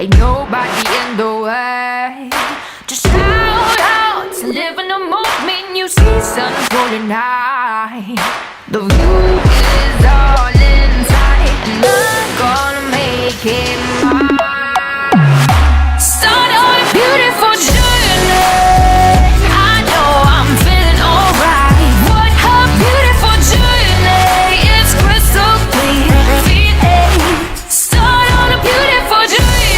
Ain't nobody in the way. Just shout out to live in the moment. You see sun golden high. The view is all inside, and I'm gonna make it mine. Start on a beautiful journey. I know I'm feeling alright. What a beautiful journey. It's crystal clear feeling. Start on a beautiful journey.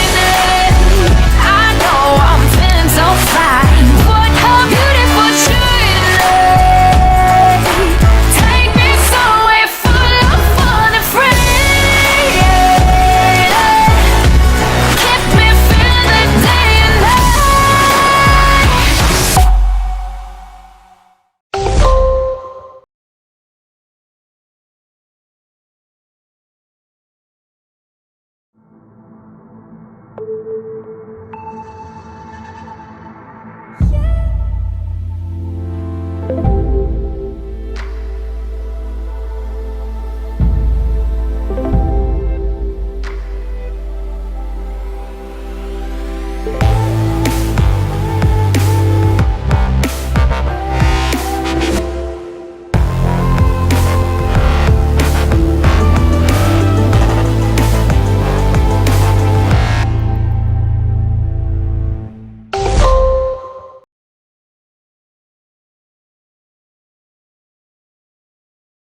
I know I'm feeling so fine. What a beautiful journey. Take me somewhere full of fun and free. Keep me feeling day and night.